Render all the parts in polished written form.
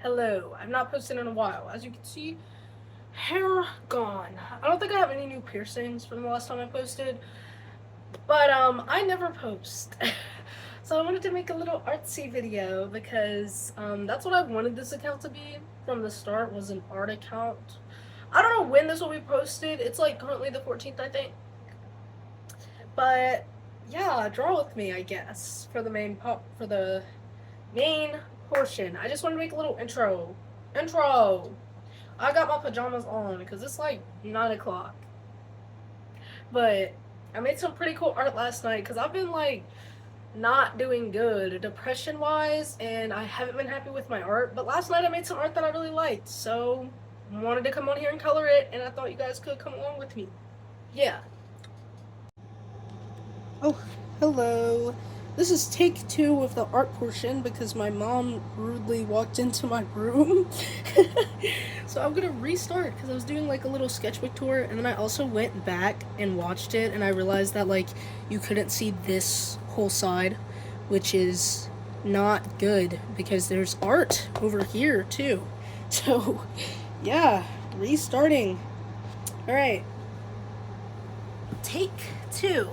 Hello. I've not posted in a while. As you can see, hair gone. I don't think I have any new piercings from the last time I posted, but I never post. So I wanted to make a little artsy video because that's what I wanted this account to be from the start, was an art account. I don't know when this will be posted. It's like currently the 14th, I think. But yeah, draw with me, I guess, for the main portion. I just want to make a little intro. I got my pajamas on because it's like 9 o'clock. But I made some pretty cool art last night because I've been like not doing good depression wise, and I haven't been happy with my art. But last night I made some art that I really liked, so I wanted to come on here and color it, and I thought you guys could come along with me. Yeah. Oh, hello. This is take 2 of the art portion because my mom rudely walked into my room. So I'm gonna restart because I was doing like a little sketchbook tour, and then I also went back and watched it, and I realized that like you couldn't see this whole side, which is not good because there's art over here too. So yeah, restarting. All right, take 2.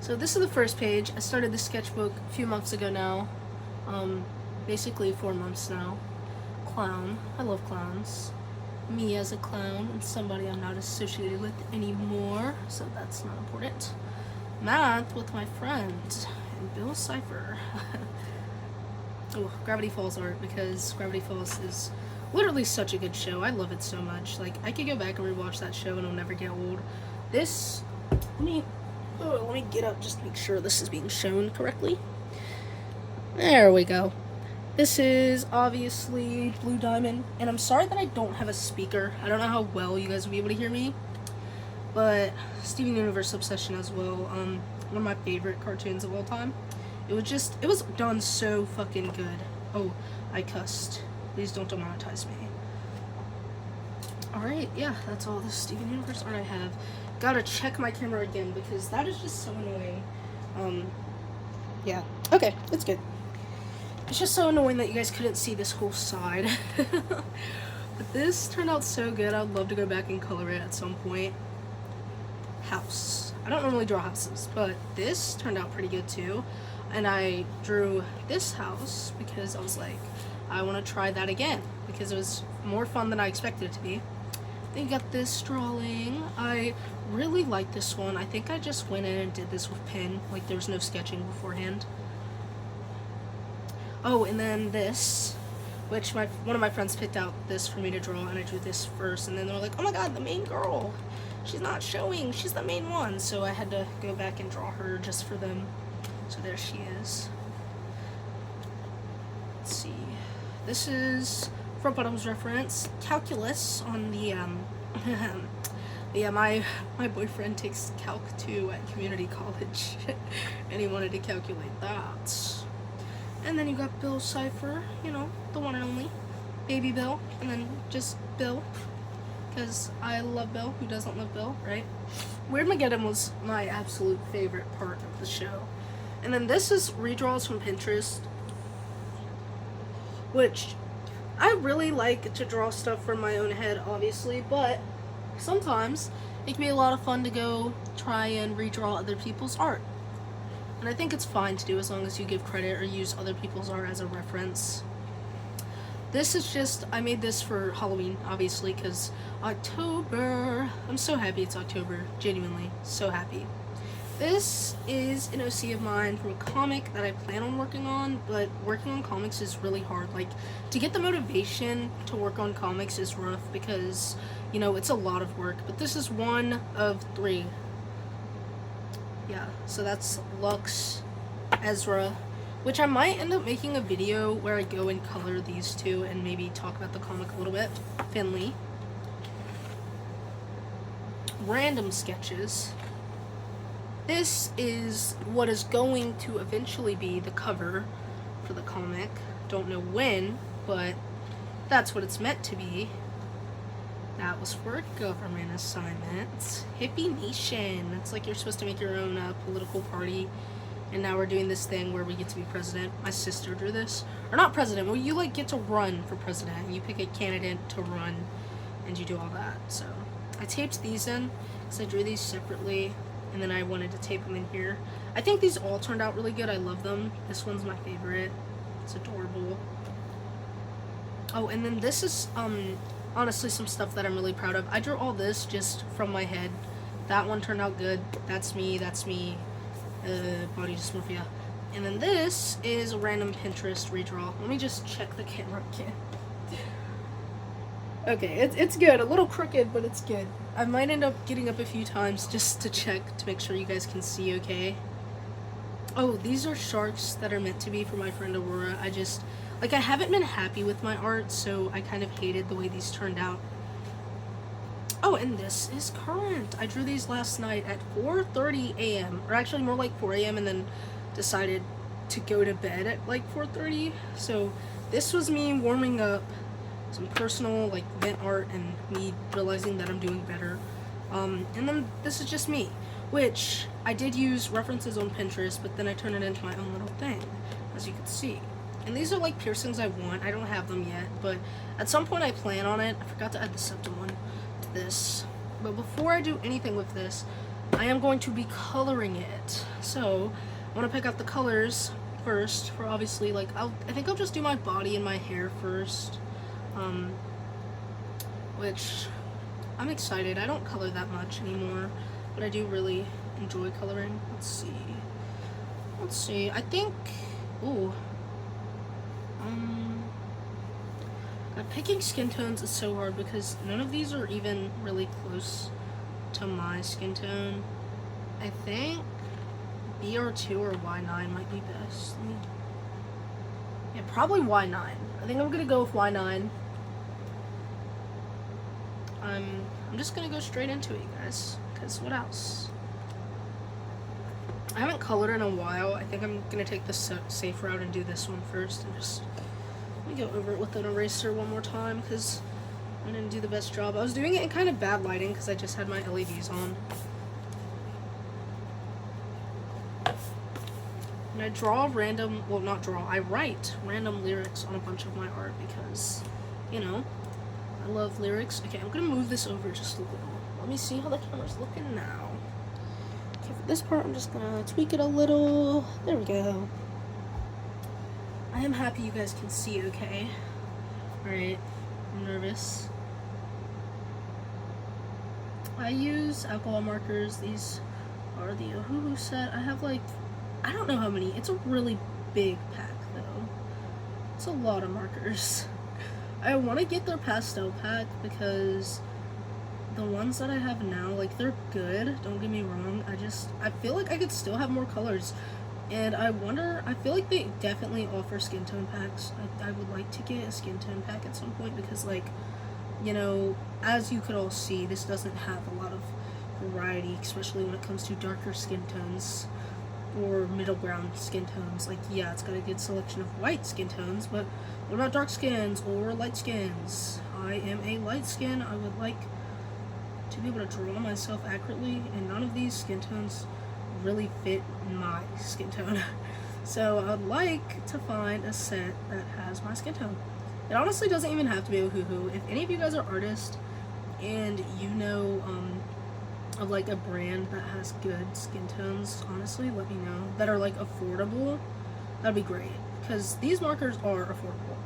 So this is the first page. I started this sketchbook a few months ago now. Basically 4 months now. Clown. I love clowns. Me as a clown and somebody I'm not associated with anymore, so that's not important. Math with my friend and Bill Cipher. Oh, Gravity Falls art, because Gravity Falls is literally such a good show. I love it so much. Like, I could go back and rewatch that show and it'll never get old. This, let me get up just to make sure this is being shown correctly. There we go. This is obviously Blue Diamond, and I'm sorry that I don't have a speaker. I don't know how well you guys will be able to hear me, but Steven Universe Obsession as well. One of my favorite cartoons of all time. It was done so fucking good. Oh, I cussed. Please don't demonetize me. Alright, yeah, that's all the Steven Universe art I have. Gotta check my camera again because that is just so annoying. Yeah. Okay, it's good. It's just so annoying that you guys couldn't see this whole side. But this turned out so good. I would love to go back and color it at some point. House. I don't normally draw houses, but this turned out pretty good too. And I drew this house because I was like, I want to try that again because it was more fun than I expected it to be. Then you got this drawing. I really like this one. I think I just went in and did this with pen. Like, there was no sketching beforehand. Oh, and then this, which one of my friends picked out this for me to draw, and I drew this first, and then they were like, oh my god, the main girl. She's not showing. She's the main one. So I had to go back and draw her just for them. So there she is. Let's see. This is Front Bottoms reference. Calculus on the, yeah, my boyfriend takes Calc 2 at community college, and he wanted to calculate that. And then you got Bill Cipher, you know, the one and only. Baby Bill, and then just Bill, because I love Bill. Who doesn't love Bill, right? Weirdmageddon was my absolute favorite part of the show. And then this is redraws from Pinterest, which I really like to draw stuff from my own head, obviously, but sometimes it can be a lot of fun to go try and redraw other people's art. And I think it's fine to do as long as you give credit or use other people's art as a reference. This is just, I made this for Halloween, obviously, because October. I'm so happy it's October, genuinely, so happy. This is an OC of mine from a comic that I plan on working on, but working on comics is really hard. Like, to get the motivation to work on comics is rough because, you know, it's a lot of work. But this is one of 3. Yeah, so that's Lux, Ezra, which I might end up making a video where I go and color these 2 and maybe talk about the comic a little bit. Finley. Random sketches. This is what is going to eventually be the cover for the comic. Don't know when, but that's what it's meant to be. That was for a government assignment. Hippie Nation. It's like you're supposed to make your own political party And now we're doing this thing where we get to be president. My sister drew this. Or not president, well, you like get to run for president. And you pick a candidate to run and you do all that. So I taped these in because I drew these separately. And then I wanted to tape them in here. I think these all turned out really good. I love them. This one's my favorite. It's adorable. Oh, and then this is honestly some stuff that I'm really proud of. I drew all this just from my head. That one turned out good. That's me. Body dysmorphia. And then this is a random Pinterest redraw. Let me just check the camera again. Okay, it's good. A little crooked, but it's good. I might end up getting up a few times just to check to make sure you guys can see okay. Oh, these are sharks that are meant to be for my friend Aurora. I haven't been happy with my art, so I kind of hated the way these turned out. Oh, and this is current. I drew these last night at 4:30 a.m. Or actually more like 4 a.m. and then decided to go to bed at like 4:30. So this was me warming up, some personal like vent art and me realizing that I'm doing better. And then this is just me, which I did use references on Pinterest, but then I turned it into my own little thing, as you can see. And these are like piercings I want. I don't have them yet, but at some point I plan on it. I forgot to add the septum one to this. But before I do anything with this, I am going to be coloring it. So I want to pick out the colors first for obviously like, I think I'll just do my body and my hair first. Which I'm excited. I don't color that much anymore, but I do really enjoy coloring. Let's see. I think, ooh. Picking skin tones is so hard because none of these are even really close to my skin tone. I think BR2 or Y9 might be best. Yeah, probably Y9. I think I'm gonna go with Y9. I'm just gonna go straight into it, you guys, because what else? I haven't colored in a while. I think I'm gonna take the safe route and do this one first and just let me go over it with an eraser one more time because I didn't do the best job. I was doing it in kind of bad lighting because I just had my LEDs on. And I draw random, well not draw, I write random lyrics on a bunch of my art because, you know, I love lyrics. Okay, I'm gonna move this over just a little. Let me see how the camera's looking now. Okay, for this part I'm just gonna tweak it a little. There we go. I am happy you guys can see okay. Alright, I'm nervous. I use alcohol markers. These are the Ohuhu set. I have like, I don't know how many. It's a really big pack though. It's a lot of markers. I want to get their pastel pack because the ones that I have now, like, they're good, don't get me wrong. I feel like I could still have more colors. And I feel like they definitely offer skin tone packs. I would like to get a skin tone pack at some point because, like, you know, as you could all see, this doesn't have a lot of variety, especially when it comes to darker skin tones or middle ground skin tones. Like, yeah, it's got a good selection of white skin tones, but what about dark skins or light skins? I am a light skin. I would like to be able to draw myself accurately, and none of these skin tones really fit my skin tone. So I would like to find a set that has my skin tone. It honestly doesn't even have to be ohuhu. If any of you guys are artists and you know of like a brand that has good skin tones, honestly let me know, that are like affordable, that'd be great, because these markers are affordable.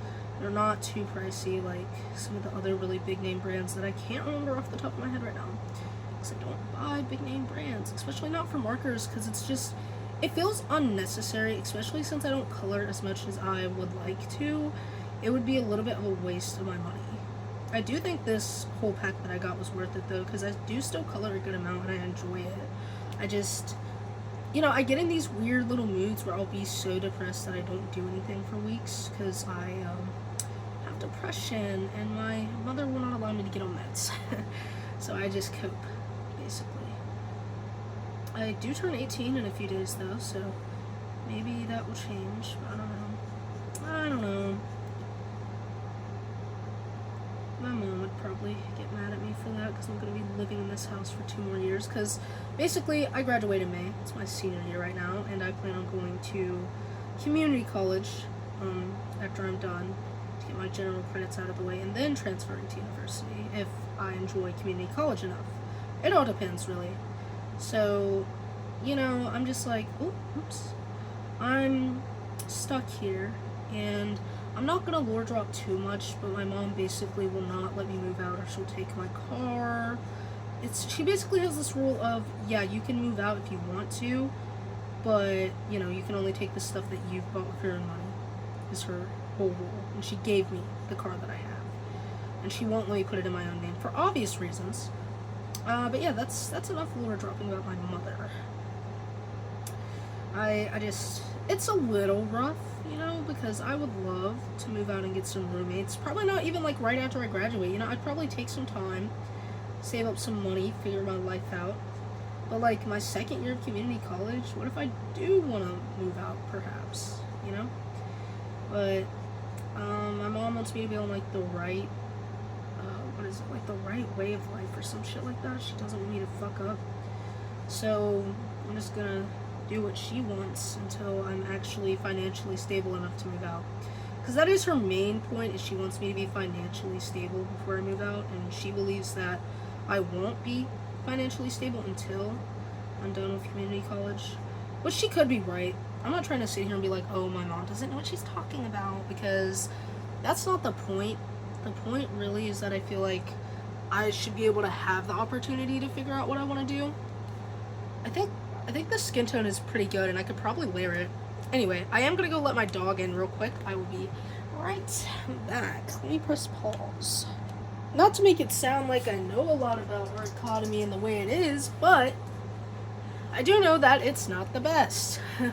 They're not too pricey like some of the other really big name brands that I can't remember off the top of my head right now, because I don't buy big name brands, especially not for markers, because it's just, it feels unnecessary, especially since I don't color as much as I would like to. It would be a little bit of a waste of my money. I do think this whole pack that I got was worth it though, because I do still color a good amount and I enjoy it. I just, you know, I get in these weird little moods where I'll be so depressed that I don't do anything for weeks because I have depression and my mother will not allow me to get on meds. So I just cope, basically. I do turn 18 in a few days though, so maybe that will change. I don't know. My mom would probably get mad at me for that because I'm going to be living living in this house for 2 more years, because basically I graduate in May. It's my senior year right now, and I plan on going to community college after I'm done to get my general credits out of the way, and then transferring to university if I enjoy community college enough. It all depends, really. So, you know, I'm just like, oops. I'm stuck here, and I'm not gonna lore drop too much, but my mom basically will not let me move out, or she'll take my car. She basically has this rule of, yeah, you can move out if you want to, but, you know, you can only take the stuff that you've bought with your own money, is her whole rule. And she gave me the car that I have, and she won't let me put it in my own name for obvious reasons. But yeah, that's enough lore dropping about my mother. It's a little rough, you know, because I would love to move out and get some roommates. Probably not even like right after I graduate, you know, I'd probably take some time, save up some money, figure my life out. But like my second year of community college, what if I do want to move out, perhaps, you know? But my mom wants me to be on like the right, like the right way of life or some shit like that. She doesn't want me to fuck up. So I'm just gonna do what she wants until I'm actually financially stable enough to move out. Because that is her main point, is she wants me to be financially stable before I move out, and she believes that I won't be financially stable until I'm done with community college. Which she could be right. I'm not trying to sit here and be like, oh, my mom doesn't know what she's talking about, because that's not the point. The point really is that I feel like I should be able to have the opportunity to figure out what I want to do. I think the skin tone is pretty good, and I could probably wear it. Anyway, I am going to go let my dog in real quick. I will be right back. Let me press pause. Not to make it sound like I know a lot about our economy and the way it is, but I do know that it's not the best. And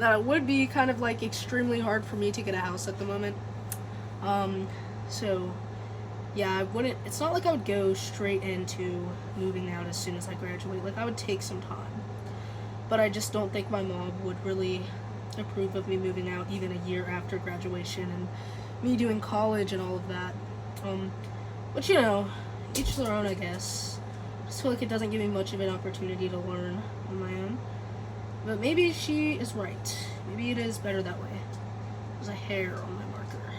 that it would be kind of like extremely hard for me to get a house at the moment. So yeah, it's not like I would go straight into moving out as soon as I graduate. Like, I would take some time. But I just don't think my mom would really approve of me moving out even a year after graduation and me doing college and all of that. But you know, each their own, I guess. I just feel like it doesn't give me much of an opportunity to learn on my own. But maybe she is right. Maybe it is better that way. There's a hair on my marker.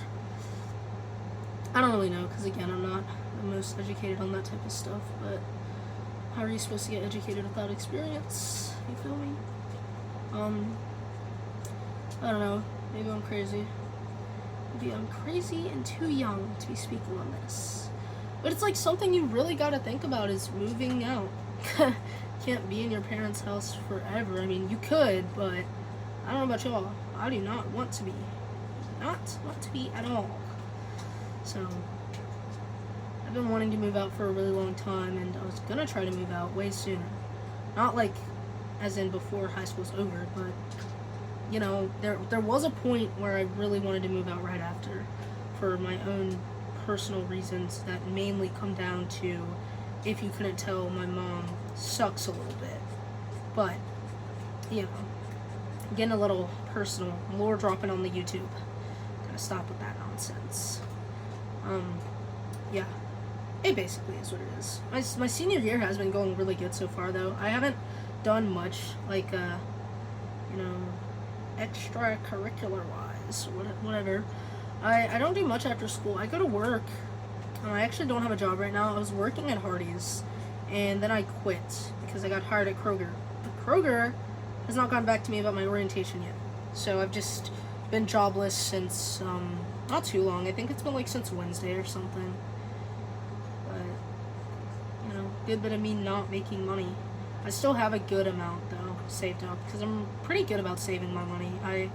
I don't really know, because again, I'm not the most educated on that type of stuff, but how are you supposed to get educated without experience? You feel me? I don't know. Maybe I'm crazy. Maybe I'm crazy and too young to be speaking on this. But it's like something you really gotta think about is moving out. Can't be in your parents' house forever. I mean, you could, but I don't know about y'all. I do not want to be. Not want to be at all. So, I've been wanting to move out for a really long time, and I was gonna try to move out way sooner. Not like, as in before high school's over, but, you know, there was a point where I really wanted to move out right after, for my own personal reasons that mainly come down to, if you couldn't tell, my mom sucks a little bit. But, you know, getting a little personal, lore dropping on the YouTube. Gotta stop with that nonsense. Yeah, it basically is what it is. My senior year has been going really good so far, though. I haven't done much, like, you know, extracurricular-wise, whatever. I don't do much after school. I go to work. I actually don't have a job right now. I was working at Hardee's, and then I quit because I got hired at Kroger. But Kroger has not gotten back to me about my orientation yet. So I've just been jobless since, not too long. I think it's been like since Wednesday or something. But, you know, good bit of me not making money. I still have a good amount, though, saved up, because I'm pretty good about saving my money. I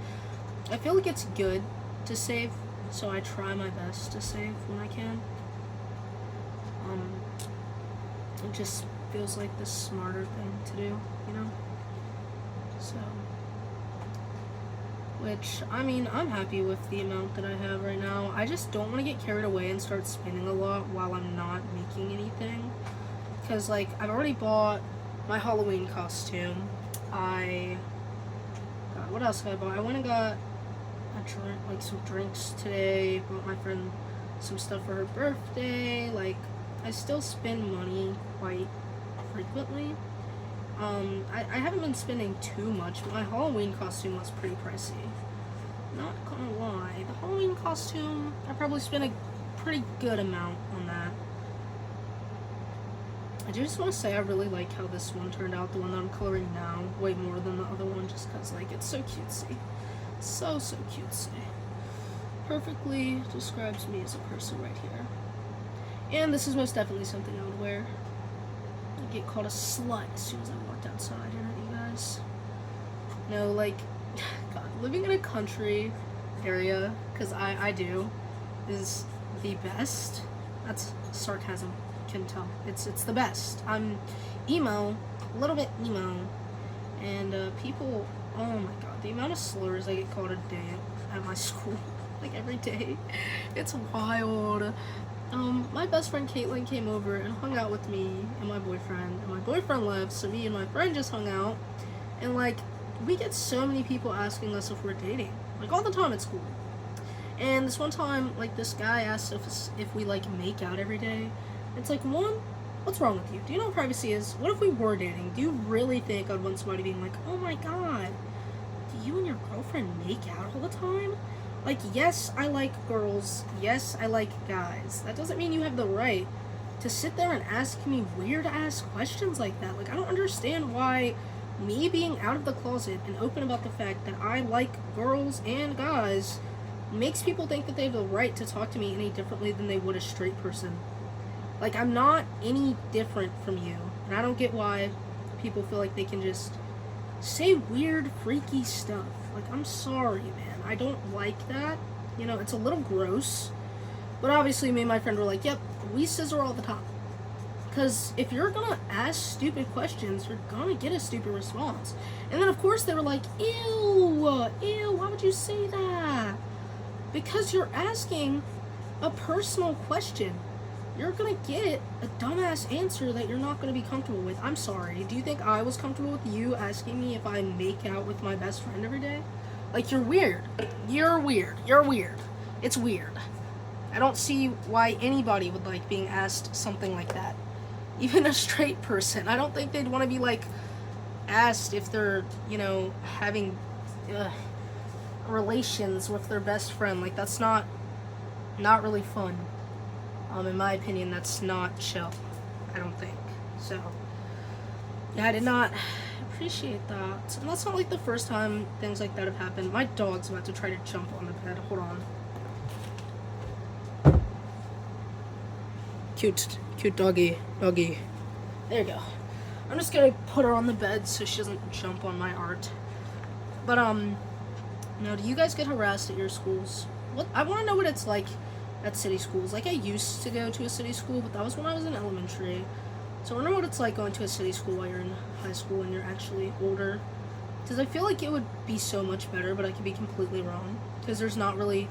feel like it's good to save, so I try my best to save when I can. It just feels like the smarter thing to do, you know? So, which, I mean, I'm happy with the amount that I have right now. I just don't want to get carried away and start spending a lot while I'm not making anything. Because, like, I've already bought my Halloween costume. God, what else have I bought? I went and got some drinks today. Bought my friend some stuff for her birthday. Like, I still spend money quite frequently. I haven't been spending too much, but my Halloween costume was pretty pricey. Not gonna lie, the Halloween costume, I probably spent a pretty good amount on that. I just want to say I really like how this one turned out, the one that I'm coloring now, way more than the other one, just because, like, it's so cutesy. So cutesy. Perfectly describes me as a person right here. And this is most definitely something I would wear. I'd get called a slut as soon as I walked outside, you guys. No, like, God, living in a country area, because I do, is the best. That's sarcasm, can tell. It's the best. I'm emo, a little bit emo, and people, oh my God, the amount of slurs I get called a day at my school, like every day, it's wild. My best friend Caitlin came over and hung out with me and my boyfriend left, so me and my friend just hung out, and like, we get so many people asking us if we're dating, like all the time at school. And this one time, like, this guy asked if we like make out every day. It's like, one, what's wrong with you? Do you know what privacy is? What if we were dating? Do you really think I'd want somebody being like, oh my God, do you and your girlfriend make out all the time? Like, yes, I like girls. Yes, I like guys. That doesn't mean you have the right to sit there and ask me weird-ass questions like that. Like, I don't understand why me being out of the closet and open about the fact that I like girls and guys makes people think that they have the right to talk to me any differently than they would a straight person. Like, I'm not any different from you, and I don't get why people feel like they can just say weird, freaky stuff. Like, I'm sorry, man. I don't like that. You know, it's a little gross. But obviously, me and my friend were like, yep, we scissor all the time. Because if you're gonna ask stupid questions, you're gonna get a stupid response. And then, of course, they were like, ew, why would you say that? Because you're asking a personal question. You're gonna get a dumbass answer that you're not gonna be comfortable with. I'm sorry. Do you think I was comfortable with you asking me if I make out with my best friend every day? Like, you're weird. You're weird. You're weird. It's weird. I don't see why anybody would like being asked something like that. Even a straight person. I don't think they'd want to be like asked if they're, you know, having relations with their best friend. Like, that's not really fun. In my opinion, that's not chill. I don't think. So, yeah, I did not appreciate that. And that's not like the first time things like that have happened. My dog's about to try to jump on the bed. Hold on. Cute doggy. There you go. I'm just gonna put her on the bed so she doesn't jump on my art. But, now, do you guys get harassed at your schools? I want to know what it's like at city schools. Like, I used to go to a city school, but that was when I was in elementary. So I wonder what it's like going to a city school while you're in high school and you're actually older. Because I feel like it would be so much better, but I could be completely wrong. Because there's not really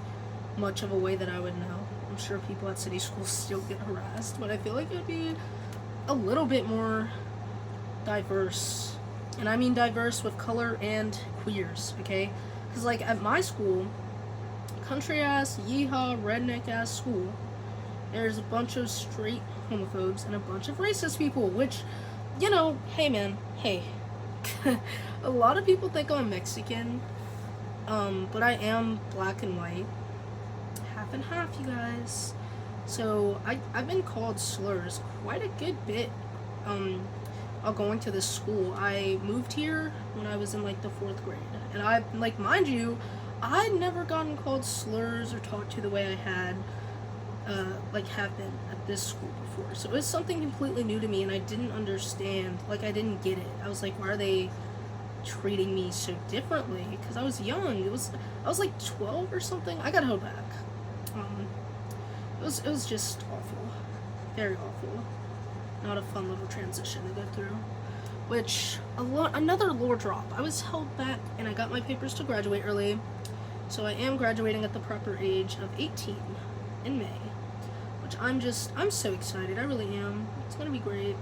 much of a way that I would know. I'm sure people at city schools still get harassed, but I feel like it would be a little bit more diverse. And I mean diverse with color and queers, okay? Because, like, at my school, country-ass, yeehaw, redneck-ass school, there's a bunch of straight homophobes and a bunch of racist people, which, you know, hey, man, hey. A lot of people think I'm Mexican, but I am black and white. Half and half, you guys. So, I've been called slurs quite a good bit, while going to this school. I moved here when I was in, like, the 4th grade. And I, like, mind you, I'd never gotten called slurs or talked to the way I had, have been at this school before. So it was something completely new to me, and I didn't understand. Like, I didn't get it. I was like, why are they treating me so differently? Because I was young. I was like 12 or something. I got held back. It was just awful. Very awful. Not a fun little transition to go through. Which, another lore drop. I was held back, and I got my papers to graduate early. So I am graduating at the proper age of 18 in May. Which I'm so excited. I really am. It's gonna be great.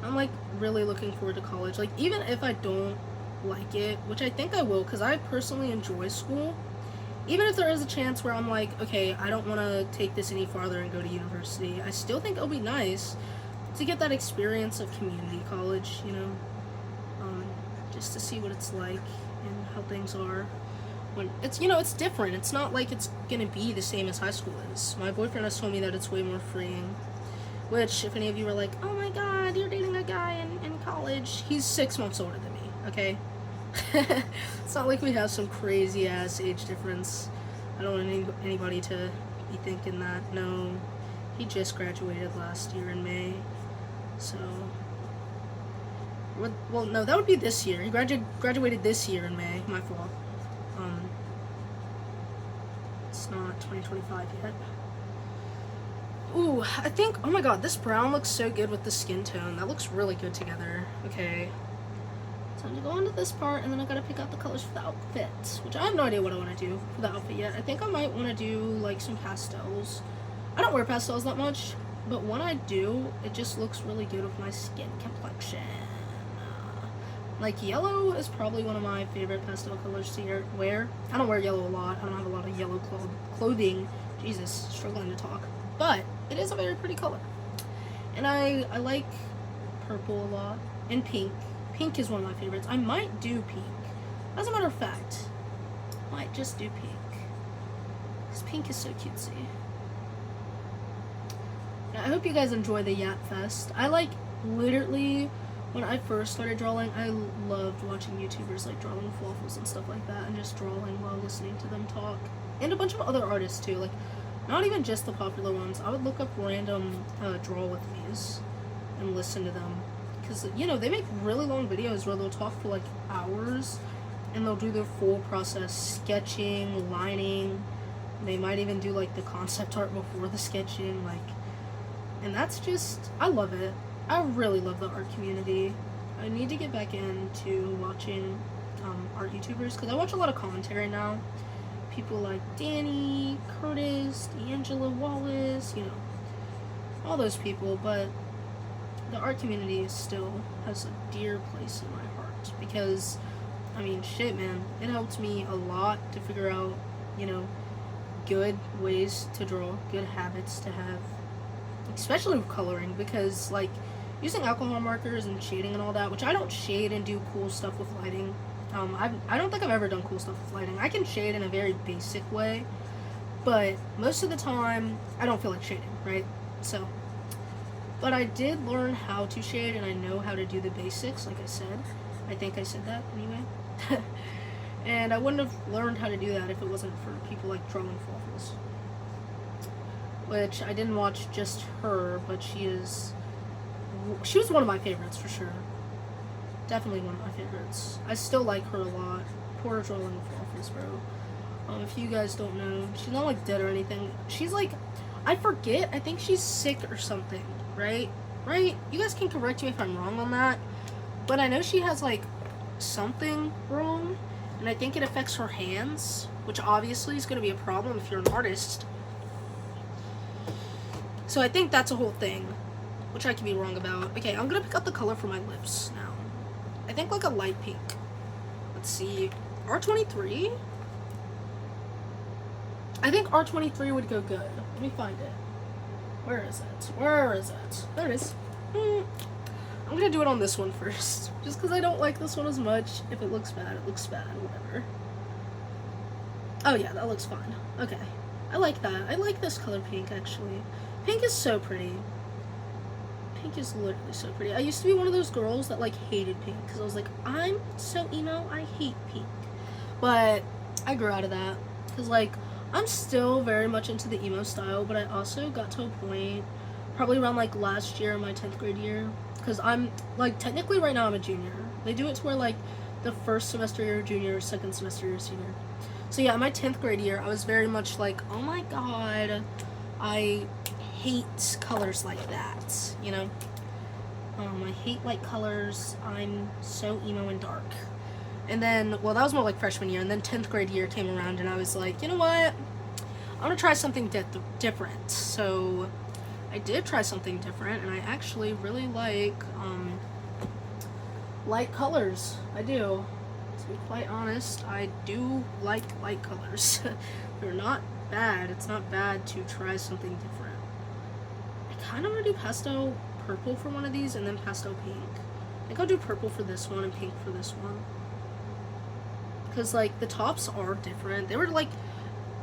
I'm, like, really looking forward to college. Like, even if I don't like it, which I think I will, because I personally enjoy school, even if there is a chance where I'm like, okay, I don't want to take this any farther and go to university, I still think it'll be nice to get that experience of community college, you know, just to see what it's like and how things are. When it's, you know, it's different. It's not like it's gonna be the same as high school is. My boyfriend has told me that it's way more freeing. Which, if any of you are like, oh my god, you're dating a guy in college, he's 6 months older than me, okay? It's not like we have some crazy ass age difference. I don't want anybody to be thinking that. No, he just graduated last year in May. So, well, no, that would be this year. He graduated this year in May. My fault. It's not 2025 yet. Ooh, I think, oh my god, this brown looks so good with the skin tone. That looks really good together. Okay. Time to go on to this part, and then I gotta pick out the colors for the outfit, which I have no idea what I want to do for the outfit yet. I think I might want to do, like, some pastels. I don't wear pastels that much, but when I do, it just looks really good with my skin complexion. Like, yellow is probably one of my favorite pastel colors to wear. I don't wear yellow a lot. I don't have a lot of yellow clothing. Jesus, struggling to talk. But it is a very pretty color. And I like purple a lot. And pink. Pink is one of my favorites. I might do pink. As a matter of fact, I might just do pink. Because pink is so cutesy. Now, I hope you guys enjoy the Yap Fest. I like, literally, when I first started drawing, I loved watching YouTubers like drawing waffles and stuff like that, and just drawing while listening to them talk. And a bunch of other artists too, like, not even just the popular ones. I would look up random draw with me's and listen to them. Because, you know, they make really long videos where they'll talk for like hours, and they'll do their full process, sketching, lining. They might even do like the concept art before the sketching, like, and that's just, I love it. I really love the art community. I need to get back into watching art YouTubers, because I watch a lot of commentary now. People like Danny, Curtis, D'Angelo Wallace, you know, all those people, but the art community still has a dear place in my heart, because, I mean, shit, man, it helped me a lot to figure out, you know, good ways to draw, good habits to have, especially with coloring, because, like, using alcohol markers and shading and all that, which I don't shade and do cool stuff with lighting. I don't think I've ever done cool stuff with lighting. I can shade in a very basic way, but most of the time, I don't feel like shading, right? So, but I did learn how to shade, and I know how to do the basics, like I said. I think I said that, anyway. And I wouldn't have learned how to do that if it wasn't for people like Drawing Waffles. Which, I didn't watch just her, but she was one of my favorites, for sure. Definitely one of my favorites. I still like her a lot. Poor Drawing Waffles, bro. If you guys don't know, she's not, like, dead or anything. She's, like, I forget, I think she's sick or something, right? Right? You guys can correct me if I'm wrong on that. But I know she has, like, something wrong, and I think it affects her hands, which obviously is going to be a problem if you're an artist. So I think that's a whole thing, which I could be wrong about. Okay, I'm going to pick out the color for my lips now. I think like a light pink. Let's see. R23? I think R23 would go good. Let me find it. Where is it? Where is it? There it is. I'm going to do it on this one first. Just because I don't like this one as much. If it looks bad, it looks bad. Whatever. Oh yeah, that looks fine. Okay. I like that. I like this color pink, actually. Pink is so pretty. Pink is literally so pretty. I used to be one of those girls that, like, hated pink, because I was like, I'm so emo, I hate pink. But I grew out of that, because, like, I'm still very much into the emo style, but I also got to a point, probably around, like, last year, my 10th grade year, because I'm, like, technically right now I'm a junior. They do it to where, like, the first semester you're a junior, second semester you're a senior. So yeah, my 10th grade year, I was very much like, oh my god, I hate colors like that, you know? I hate light colors. I'm so emo and dark. And then, well, that was more like freshman year, and then 10th grade year came around, and I was like, you know what? I want to try something different. So I did try something different, and I actually really like light colors. I do. To be quite honest, I do like light colors. They're not bad. It's not bad to try something different. I kind of want to do pastel purple for one of these and then pastel pink. I think I'll do purple for this one and pink for this one. Because, like, the tops are different. They were, like,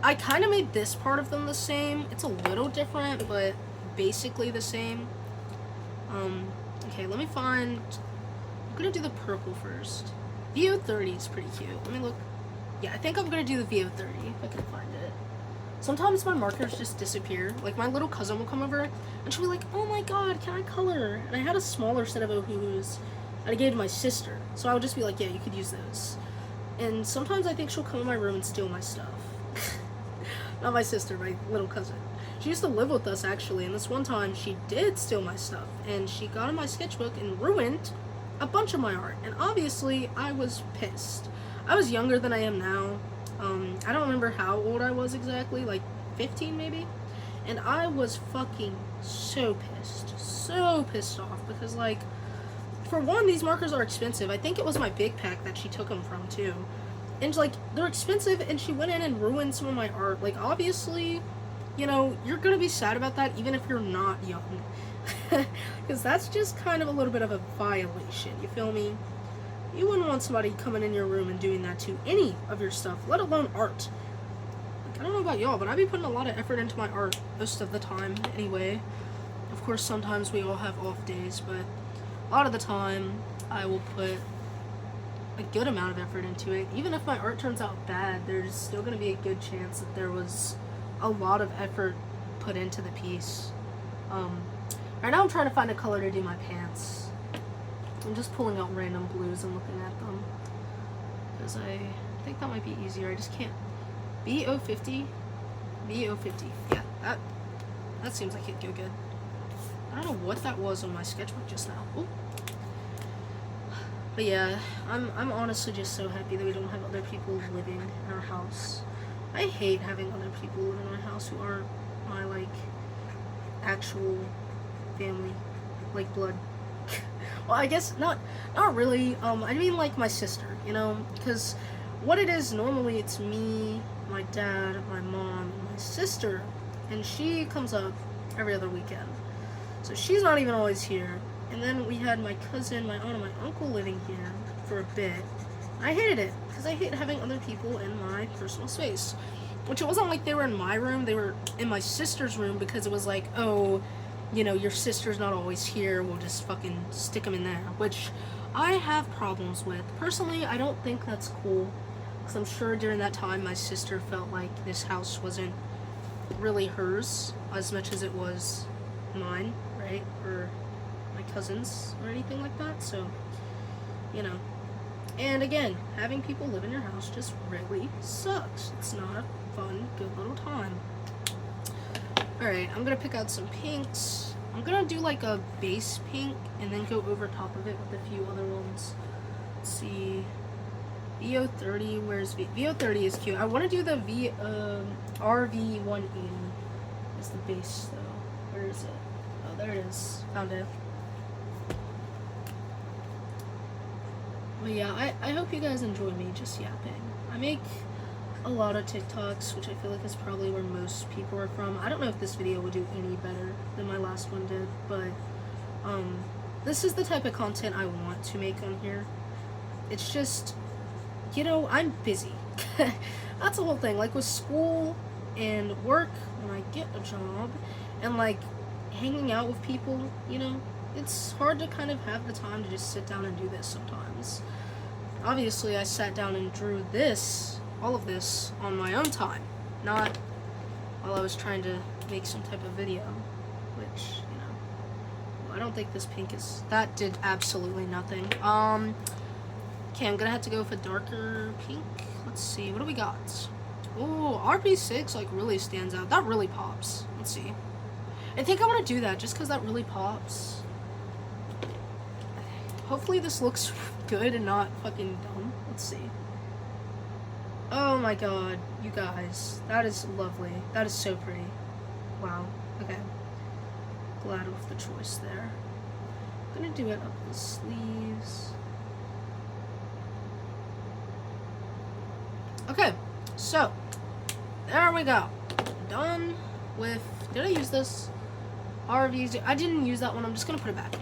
I kind of made this part of them the same. It's a little different, but basically the same. Okay, let me find... I'm going to do the purple first. VO30 is pretty cute. Let me look. Yeah, I think I'm going to do the VO30 if I can find it. Sometimes my markers just disappear. Like, my little cousin will come over, and she'll be like, oh my god, can I color? And I had a smaller set of ohuhus that I gave to my sister. So I would just be like, yeah, you could use those. And sometimes I think she'll come in my room and steal my stuff. Not my sister, my little cousin. She used to live with us, actually, and this one time she did steal my stuff. And she got in my sketchbook and ruined a bunch of my art. And obviously, I was pissed. I was younger than I am now. I don't remember how old I was exactly, like 15 maybe? And I was fucking so pissed off, because, like, for one, these markers are expensive. I think it was my big pack that she took them from, too. And, like, they're expensive, and she went in and ruined some of my art. Like, obviously, you know, you're gonna be sad about that even if you're not young. Because that's just kind of a little bit of a violation, you feel me? You wouldn't want somebody coming in your room and doing that to any of your stuff, let alone art. Like, I don't know about y'all, but I be putting a lot of effort into my art most of the time anyway. Of course, sometimes we all have off days, but a lot of the time I will put a good amount of effort into it. Even if my art turns out bad, there's still going to be a good chance that there was a lot of effort put into the piece. Right now I'm trying to find a color to do my pants. I'm just pulling out random blues and looking at them, because I think that might be easier. I just can't. VO50? VO50. Yeah, that seems like it'd go good. I don't know what that was on my sketchbook just now. Ooh. But yeah, I'm honestly just so happy that we don't have other people living in our house. I hate having other people live in my house who aren't my, like, actual family, like blood. Well, I guess not really. I mean, like, my sister, you know, because what it is, normally it's me, my dad, my mom, and my sister, and she comes up every other weekend. So she's not even always here. And then we had my cousin, my aunt, and my uncle living here for a bit. I hated it, because I hate having other people in my personal space. Which, it wasn't like they were in my room, they were in my sister's room, because it was like, oh, you know, your sister's not always here, we'll just fucking stick them in there. Which I have problems with. Personally, I don't think that's cool, because I'm sure during that time my sister felt like this house wasn't really hers as much as it was mine, right? Or my cousins or anything like that. So, you know. And again, having people live in your house just really sucks. It's not a fun, good little time. Alright, I'm gonna pick out some pinks. I'm gonna do like a base pink and then go over top of it with a few other ones. Let's see. VO30, where's VO30 is cute. I want to do the RV180 as the base though. Where is it? Oh, there it is. Found it. But yeah, I hope you guys enjoy me just yapping. I make a lot of TikToks, which I feel like is probably where most people are from. I don't know if this video would do any better than my last one did, but this is the type of content I want to make on here. It's just, you know, I'm busy. That's the whole thing. Like with school and work, when I get a job, and like hanging out with people, you know, it's hard to kind of have the time to just sit down and do this sometimes. Obviously, I sat down and drew this, all of this, on my own time, not while I was trying to make some type of video, which, you know, well, I don't think this pink is, that did absolutely nothing. Okay, I'm gonna have to go with a darker pink. Let's see, what do we got? Oh, RP6, like, really stands out. That really pops. Let's see. I think I want to do that, just because that really pops. Hopefully this looks good and not fucking dumb. Let's see. Oh my god, you guys. That is lovely. That is so pretty. Wow. Okay. Glad with the choice there. I'm gonna do it up the sleeves. Okay, so there we go. Done with. Did I use this? RVs. I didn't use that one. I'm just gonna put it back.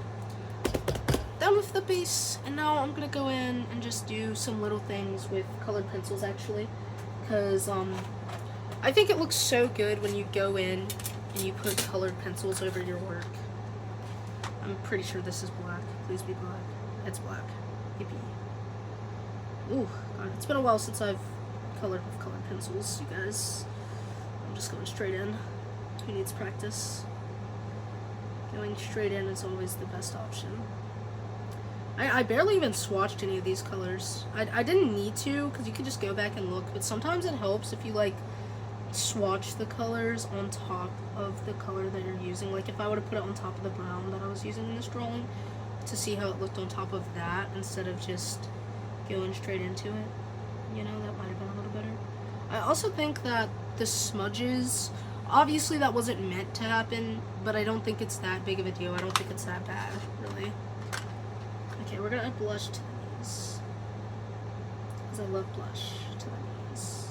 Done with the base, and now I'm gonna go in and just do some little things with colored pencils, actually, because I think it looks so good when you go in and you put colored pencils over your work. I'm pretty sure this is black. Please be black. It's black. Yippee. Ooh, God, it's been a while since I've colored with colored pencils, you guys. I'm just going straight in. Who needs practice? Going straight in is always the best option. I barely even swatched any of these colors. I didn't need to, because you could just go back and look, but sometimes it helps if you, like, swatch the colors on top of the color that you're using. Like, if I would have put it on top of the brown that I was using in this drawing, to see how it looked on top of that, instead of just going straight into it. You know, that might have been a little better. I also think that the smudges, obviously that wasn't meant to happen, but I don't think it's that big of a deal. I don't think it's that bad, really. Okay, we're gonna add blush to the knees, because I love blush to the knees.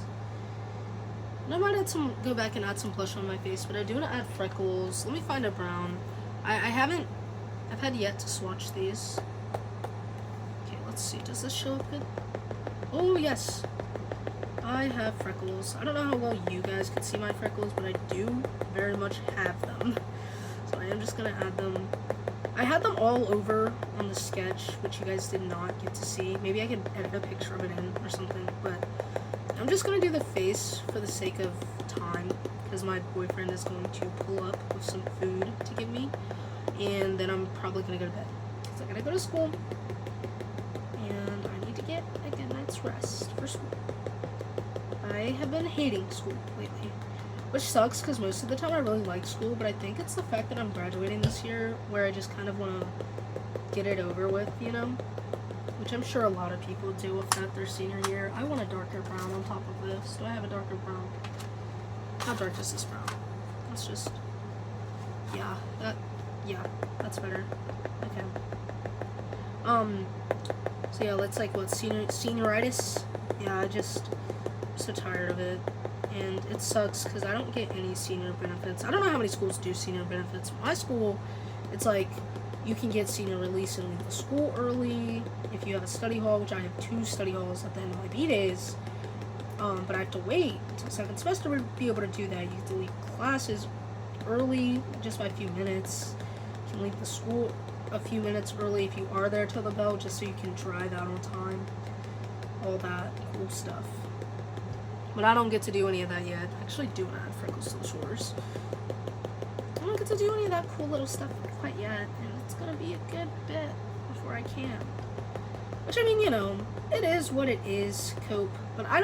And I might go back and add some blush on my face, but I do want to add freckles. Let me find a brown. I've had yet to swatch these. Okay, let's see, does this show up good? Oh, yes. I have freckles. I don't know how well you guys could see my freckles, but I do very much have them. So I am just gonna add them. I had them all over on the sketch, which you guys did not get to see. Maybe I could edit a picture of it in or something, but I'm just gonna do the face for the sake of time, because my boyfriend is going to pull up with some food to give me, and then I'm probably gonna go to bed, because I gotta go to school, and I need to get a good night's rest for school. I have been hating school lately, which sucks because most of the time I really like school, but I think it's the fact that I'm graduating this year where I just kind of want to get it over with, you know? Which I'm sure a lot of people do if not their senior year. I want a darker brown on top of this. Do I have a darker brown? How dark is this brown? Let's just... Yeah, that's better. Okay. So yeah, let's like, what, senioritis? Yeah, I'm so tired of it. And it sucks because I don't get any senior benefits. I don't know how many schools do senior benefits. My school, it's like you can get senior release and leave the school early if you have a study hall, which I have 2 study halls at the end of my B-days. But I have to wait until second semester to be able to do that. You have to leave classes early, just by a few minutes. You can leave the school a few minutes early if you are there till the bell, just so you can drive out on time. All that cool stuff. But I don't get to do any of that yet. I actually do want to add freckles to the shoulders. I don't get to do any of that cool little stuff quite yet, and it's gonna be a good bit before I can. Which, I mean, you know, it is what it is, cope. But I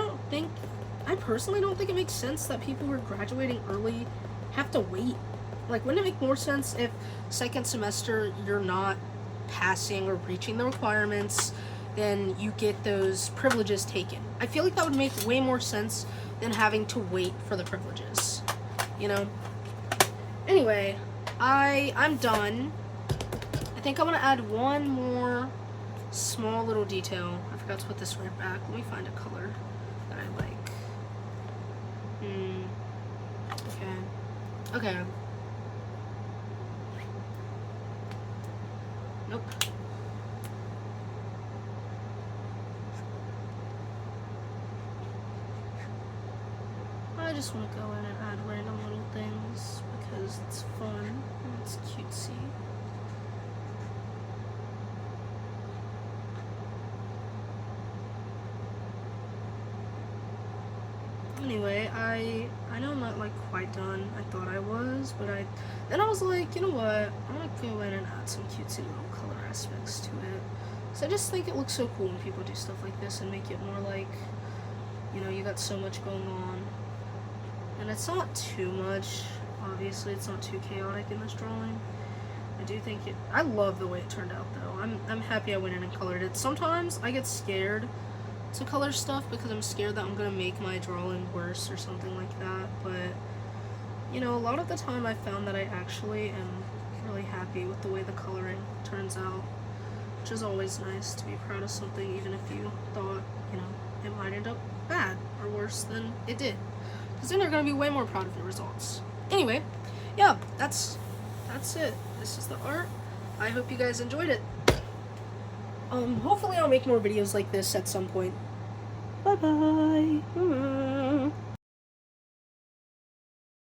personally don't think it makes sense that people who are graduating early have to wait. Like, wouldn't it make more sense if second semester you're not passing or reaching the requirements, then you get those privileges taken? I feel like that would make way more sense than having to wait for the privileges, you know? Anyway, I'm done. I think I'm gonna add one more small little detail. I forgot to put this right back. Let me find a color that I like. Okay. Nope. I just want to go in and add random little things because it's fun and it's cutesy. Anyway, I know I'm not like quite done. I thought I was, but then I was like, you know what? I'm gonna go in and add some cutesy little color aspects to it. So I just think it looks so cool when people do stuff like this and make it more like, you know, you got so much going on. And it's not too much. Obviously, it's not too chaotic in this drawing. I do think I love the way it turned out, though. I'm happy I went in and colored it. Sometimes I get scared to color stuff because I'm scared that I'm gonna make my drawing worse or something like that, but you know, a lot of the time I found that I actually am really happy with the way the coloring turns out, which is always nice to be proud of something even if you thought, you know, it might end up bad. or worse than it did. Because then you're going to be way more proud of your results. Anyway, yeah, that's it. This is the art. I hope you guys enjoyed it. Hopefully I'll make more videos like this at some point. Bye-bye.